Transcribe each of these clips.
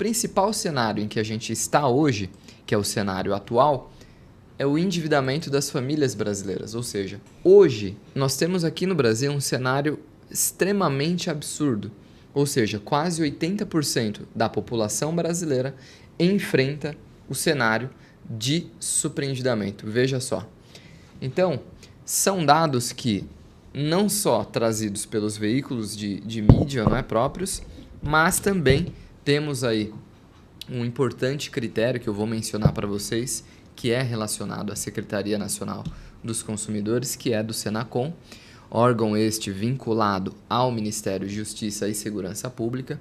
principal cenário em que a gente está hoje, que é o cenário atual, é o endividamento das famílias brasileiras. Ou seja, hoje nós temos aqui no Brasil um cenário extremamente absurdo. Ou seja, quase 80% da população brasileira enfrenta o cenário de superendividamento. Veja só. Então, são dados que não só trazidos pelos veículos de mídia, não é, próprios, mas também temos aí um importante critério que eu vou mencionar para vocês, que é relacionado à Secretaria Nacional dos Consumidores, que é do Senacom, órgão este vinculado ao Ministério da Justiça e Segurança Pública,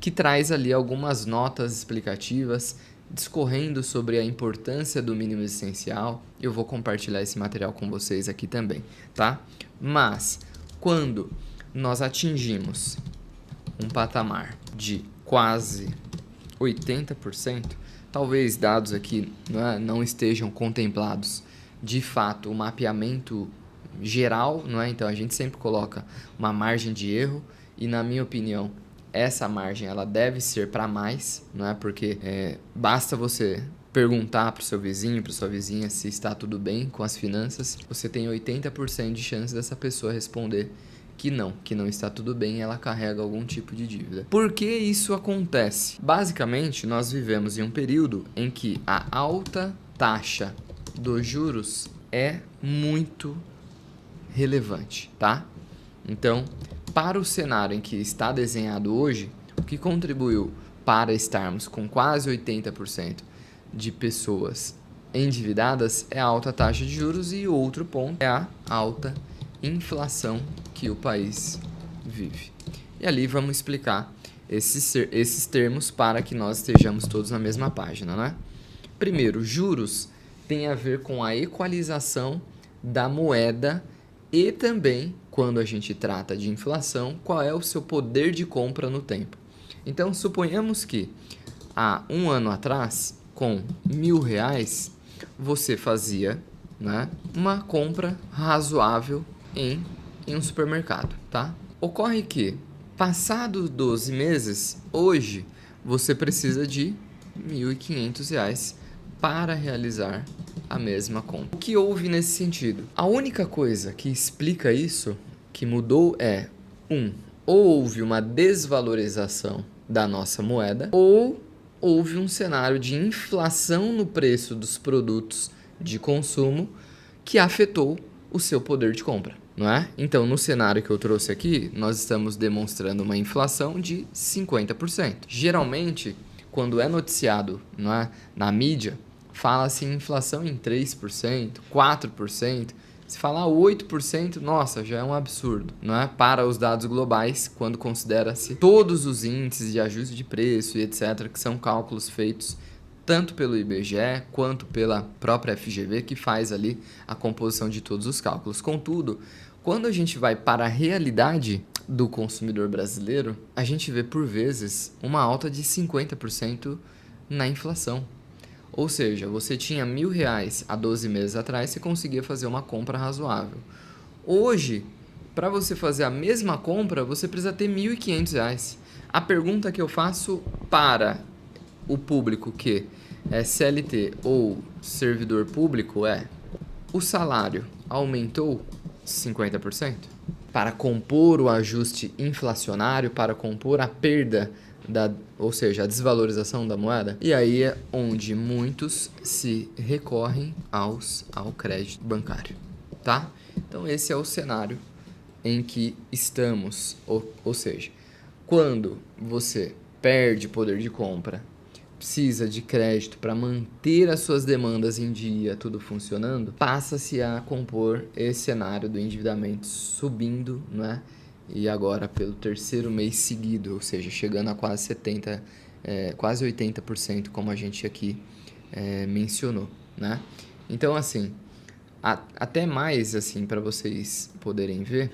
que traz ali algumas notas explicativas discorrendo sobre a importância do mínimo essencial. Eu vou compartilhar esse material com vocês aqui também, tá? Mas quando nós atingimos um patamar de quase 80%, talvez dados aqui não estejam contemplados de fato o mapeamento geral, não é? Então a gente sempre coloca uma margem de erro e, na minha opinião, essa margem ela deve ser para mais, não é? Porque basta você perguntar para o seu vizinho, para sua vizinha se está tudo bem com as finanças, você tem 80% de chance dessa pessoa responder que não está tudo bem, ela carrega algum tipo de dívida. Por que isso acontece? Basicamente, nós vivemos em um período em que a alta taxa dos juros é muito relevante, tá? Então, para o cenário em que está desenhado hoje, o que contribuiu para estarmos com quase 80% de pessoas endividadas é a alta taxa de juros, e outro ponto é a alta inflação que o país vive. E ali vamos explicar esses termos para que nós estejamos todos na mesma página, né? Primeiro, juros tem a ver com a equalização da moeda e também, quando a gente trata de inflação, qual é o seu poder de compra no tempo. Então, suponhamos que há um ano atrás, com R$1.000, você fazia, né, uma compra razoável em um supermercado, tá? Ocorre que, passados 12 meses, hoje você precisa de R$1.500 para realizar a mesma compra. O que houve nesse sentido? A única coisa que explica isso, que mudou, é ou houve uma desvalorização da nossa moeda, ou houve um cenário de inflação no preço dos produtos de consumo que afetou o seu poder de compra, não é? Então, no cenário que eu trouxe aqui, nós estamos demonstrando uma inflação de 50%. Geralmente, quando é noticiado, não é, na mídia, fala-se em inflação em 3%, 4%. Se falar 8%, nossa, já é um absurdo, não é? Para os dados globais, quando considera-se todos os índices de ajuste de preço e etc., que são cálculos feitos tanto pelo IBGE quanto pela própria FGV, que faz ali a composição de todos os cálculos. Contudo, quando a gente vai para a realidade do consumidor brasileiro, a gente vê por vezes uma alta de 50% na inflação. Ou seja, você tinha R$1.000 há 12 meses atrás, você conseguia fazer uma compra razoável. Hoje, para você fazer a mesma compra, você precisa ter R$1.500. A pergunta que eu faço para o público que é CLT ou servidor público é: o salário aumentou 50%? Para compor o ajuste inflacionário, para compor a perda ou seja, a desvalorização da moeda. E aí é onde muitos se recorrem ao crédito bancário, tá? Então esse é o cenário em que estamos, ou seja, quando você perde poder de compra, precisa de crédito para manter as suas demandas em dia, tudo funcionando, passa-se a compor esse cenário do endividamento subindo, né? E agora pelo terceiro mês seguido, ou seja, chegando a quase 70%, quase 80%, como a gente aqui mencionou, né? Então, assim, até mais, assim, para vocês poderem ver,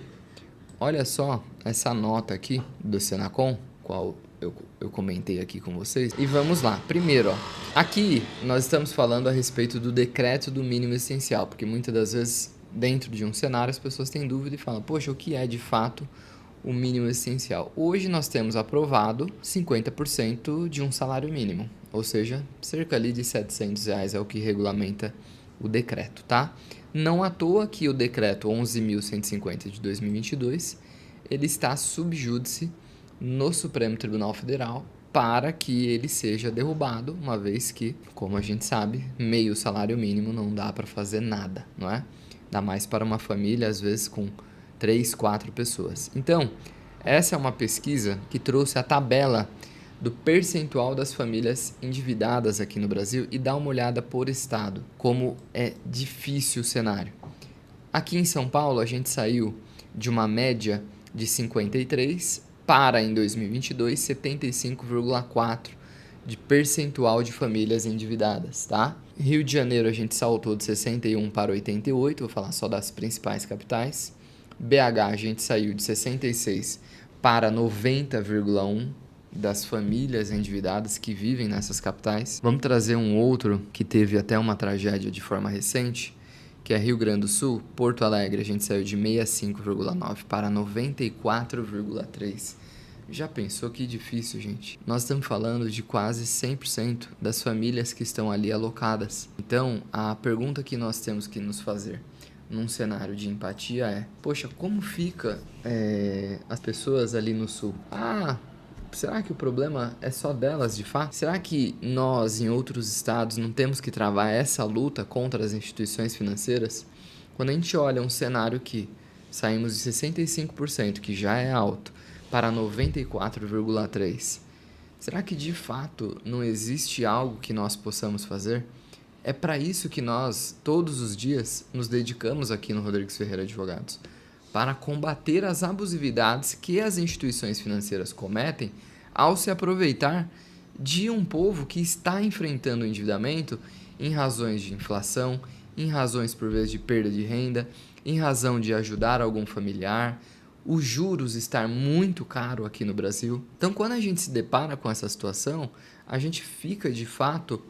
olha só essa nota aqui do Senacom, qual eu comentei aqui com vocês. E vamos lá. Primeiro, ó, aqui nós estamos falando a respeito do decreto do mínimo essencial, porque muitas das vezes, dentro de um cenário, as pessoas têm dúvida e falam: poxa, o que é de fato o mínimo essencial. Hoje nós temos aprovado 50% de um salário mínimo, ou seja, cerca ali de R$ 700 é o que regulamenta o decreto, tá? Não à toa que o decreto 11.150 de 2022, ele está sub júdice no Supremo Tribunal Federal para que ele seja derrubado, uma vez que, como a gente sabe, meio salário mínimo não dá para fazer nada, não é? Dá mais para uma família, às vezes com 3, 4 pessoas. Então, essa é uma pesquisa que trouxe a tabela do percentual das famílias endividadas aqui no Brasil e dá uma olhada por estado, como é difícil o cenário. Aqui em São Paulo, a gente saiu de uma média de 53 para, em 2022, 75,4 de percentual de famílias endividadas, tá? Rio de Janeiro, a gente saltou de 61 para 88, vou falar só das principais capitais. BH, a gente saiu de 66 para 90,1 das famílias endividadas que vivem nessas capitais. Vamos trazer um outro que teve até uma tragédia de forma recente, que é Rio Grande do Sul. Porto Alegre, a gente saiu de 65,9 para 94,3. Já pensou que difícil, gente? Nós estamos falando de quase 100% das famílias que estão ali alocadas. Então, a pergunta que nós temos que nos fazer num cenário de empatia é: poxa, como fica as pessoas ali no Sul? Será que o problema é só delas de fato? Será que nós, em outros estados, não temos que travar essa luta contra as instituições financeiras? Quando a gente olha um cenário que saímos de 65%, que já é alto, para 94,3%, será que de fato não existe algo que nós possamos fazer? É para isso que nós, todos os dias, nos dedicamos aqui no Rodrigues Ferreira Advogados, para combater as abusividades que as instituições financeiras cometem ao se aproveitar de um povo que está enfrentando o endividamento em razões de inflação, em razões por vezes de perda de renda, em razão de ajudar algum familiar, os juros estar muito caro aqui no Brasil. Então, quando a gente se depara com essa situação, a gente fica de fato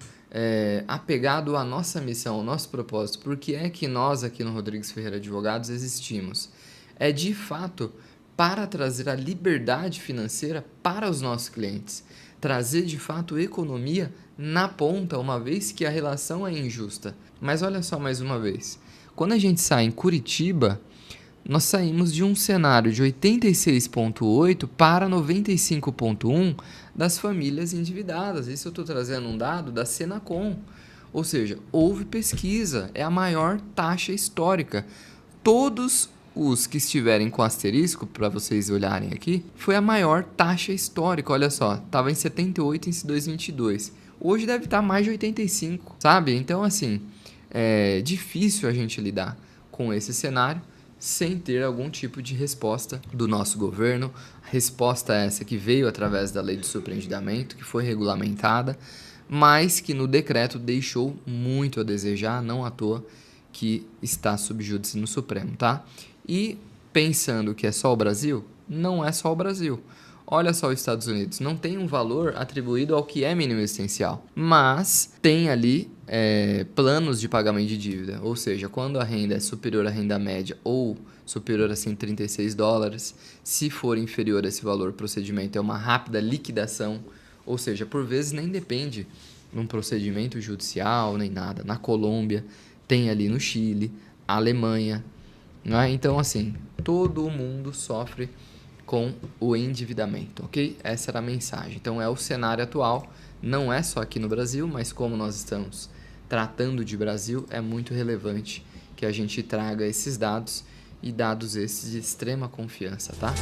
apegado à nossa missão, ao nosso propósito. Por que é que nós aqui no Rodrigues Ferreira Advogados existimos? É de fato para trazer a liberdade financeira para os nossos clientes, trazer de fato economia na ponta, uma vez que a relação é injusta. Mas olha só mais uma vez, quando a gente sai em Curitiba, nós saímos de um cenário de 86,8 para 95,1 das famílias endividadas. Isso eu estou trazendo um dado da Senacom. Ou seja, houve pesquisa, é a maior taxa histórica. Todos os que estiverem com asterisco, para vocês olharem aqui, foi a maior taxa histórica. Olha só, estava em 78 em 2022. Hoje deve estar mais de 85, sabe? Então, assim, é difícil a gente lidar com esse cenário sem ter algum tipo de resposta do nosso governo. Resposta essa que veio através da lei de superendividamento, que foi regulamentada, mas que no decreto deixou muito a desejar, não à toa que está sub júdice no Supremo, tá? E pensando que é só o Brasil, não é só o Brasil. Olha só os Estados Unidos, não tem um valor atribuído ao que é mínimo existencial, mas tem ali planos de pagamento de dívida, ou seja, quando a renda é superior à renda média ou superior a $136, se for inferior a esse valor, o procedimento é uma rápida liquidação, ou seja, por vezes nem depende de um procedimento judicial nem nada. Na Colômbia, tem ali no Chile, Alemanha, não é? Então, assim, todo mundo sofre com o endividamento, ok? Essa era a mensagem. Então, é o cenário atual, não é só aqui no Brasil, mas como nós estamos tratando de Brasil, é muito relevante que a gente traga esses dados, e dados esses de extrema confiança, tá?